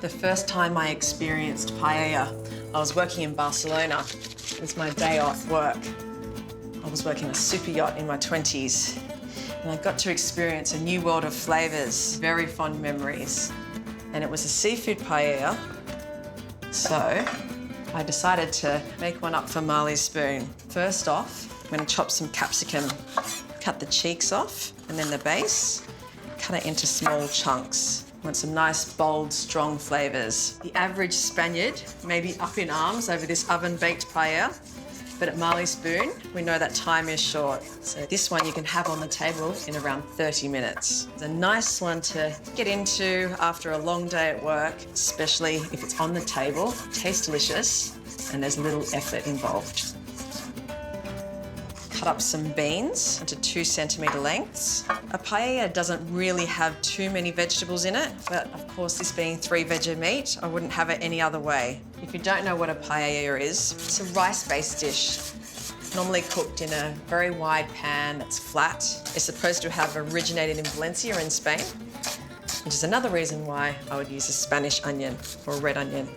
The first time I experienced paella, I was working in Barcelona. It was my day off work. I was working a super yacht in my 20s, and I got to experience a new world of flavours, very fond memories. And it was a seafood paella, so I decided to make one up for Marley's spoon. First off, I'm going to chop some capsicum, cut the cheeks off, and then the base, cut it into small chunks. I want some nice, bold, strong flavours. The average Spaniard may be up in arms over this oven-baked paella, but at Marley's Spoon, we know that time is short. So this one you can have on the table in around 30 minutes. It's a nice one to get into after a long day at work, especially if it's on the table, tastes delicious, and there's little effort involved. Cut up some beans into 2-centimetre lengths. A paella doesn't really have too many vegetables in it, but of course this being 3-veggie meat, I wouldn't have it any other way. If you don't know what a paella is, it's a rice-based dish, normally cooked in a very wide pan that's flat. It's supposed to have originated in Valencia in Spain, which is another reason why I would use a Spanish onion or a red onion,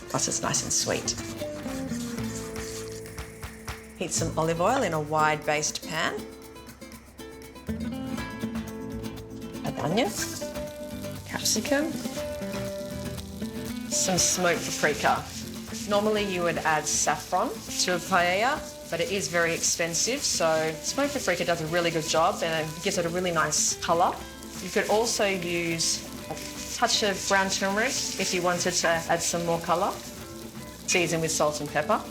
plus it's nice and sweet. Heat some olive oil in a wide-based pan. Add the onion, capsicum, some smoked paprika. Normally you would add saffron to a paella, but it is very expensive, so smoked paprika does a really good job and it gives it a really nice colour. You could also use a touch of brown turmeric if you wanted to add some more colour. Season with salt and pepper.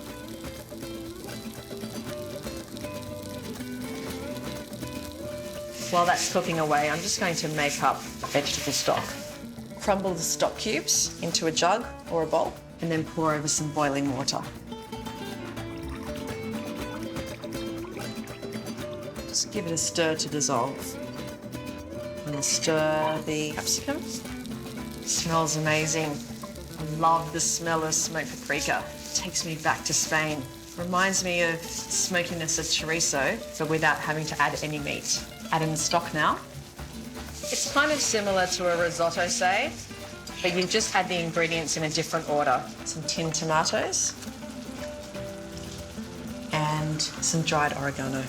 While that's cooking away, I'm just going to make up vegetable stock. Crumble the stock cubes into a jug or a bowl, and then pour over some boiling water. Just give it a stir to dissolve. And stir the capsicum. It smells amazing. I love the smell of smoked paprika. It takes me back to Spain. Reminds me of smokiness of chorizo, but without having to add any meat. Add in the stock now. It's kind of similar to a risotto, say, but you just add the ingredients in a different order. Some tinned tomatoes and some dried oregano.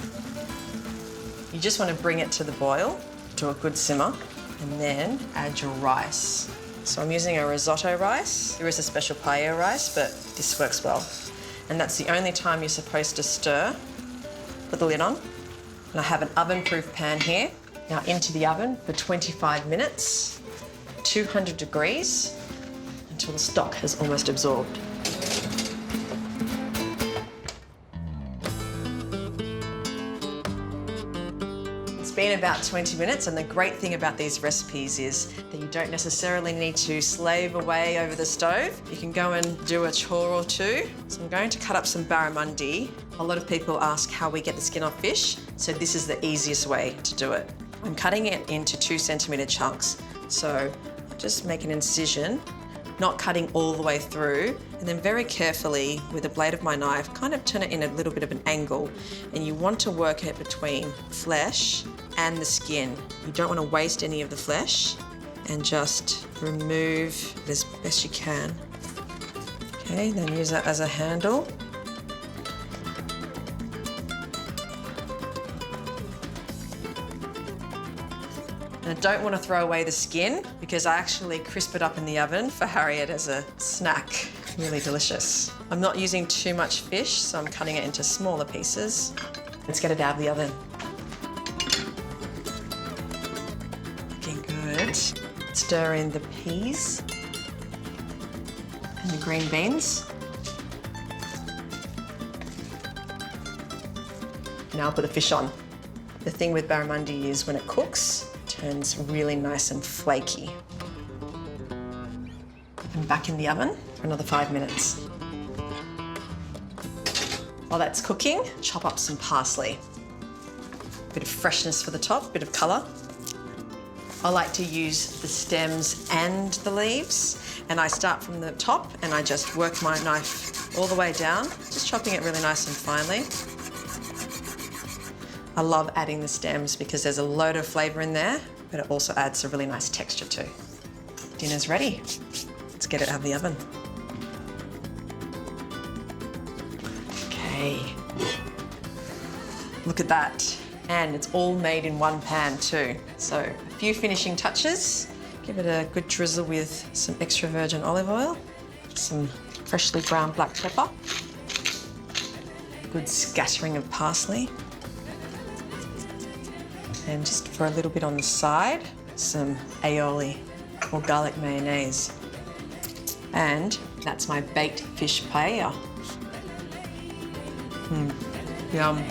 You just want to bring it to the boil, to a good simmer, and then add your rice. So I'm using a risotto rice. There is a special paella rice, but this works well. And that's the only time you're supposed to stir. Put the lid on. And I have an oven-proof pan here. Now into the oven for 25 minutes, 200 degrees, until the stock has almost absorbed. It's been about 20 minutes, and the great thing about these recipes is that you don't necessarily need to slave away over the stove. You can go and do a chore or two. So I'm going to cut up some barramundi. A lot of people ask how we get the skin off fish, so this is the easiest way to do it. I'm cutting it into 2-centimetre chunks, so just make an incision, not cutting all the way through, and then very carefully with the blade of my knife, kind of turn it in a little bit of an angle, and you want to work it between flesh and the skin. You don't want to waste any of the flesh, and just remove it as best you can. Okay, then use that as a handle. And I don't want to throw away the skin because I actually crisp it up in the oven for Harriet as a snack. Really delicious. I'm not using too much fish, so I'm cutting it into smaller pieces. Let's get it out of the oven. Looking good. Stir in the peas and the green beans. Now I'll put the fish on. The thing with barramundi is when it cooks, turns really nice and flaky. And back in the oven for another 5 minutes. While that's cooking, chop up some parsley. A bit of freshness for the top, a bit of colour. I like to use the stems and the leaves, and I start from the top and I just work my knife all the way down, just chopping it really nice and finely. I love adding the stems because there's a load of flavour in there, but it also adds a really nice texture too. Dinner's ready. Let's get it out of the oven. Okay. Look at that. And it's all made in one pan too. So a few finishing touches. Give it a good drizzle with some extra virgin olive oil, some freshly ground black pepper, a good scattering of parsley, and just for a little bit on the side, some aioli or garlic mayonnaise. And that's my baked fish paella. Yum.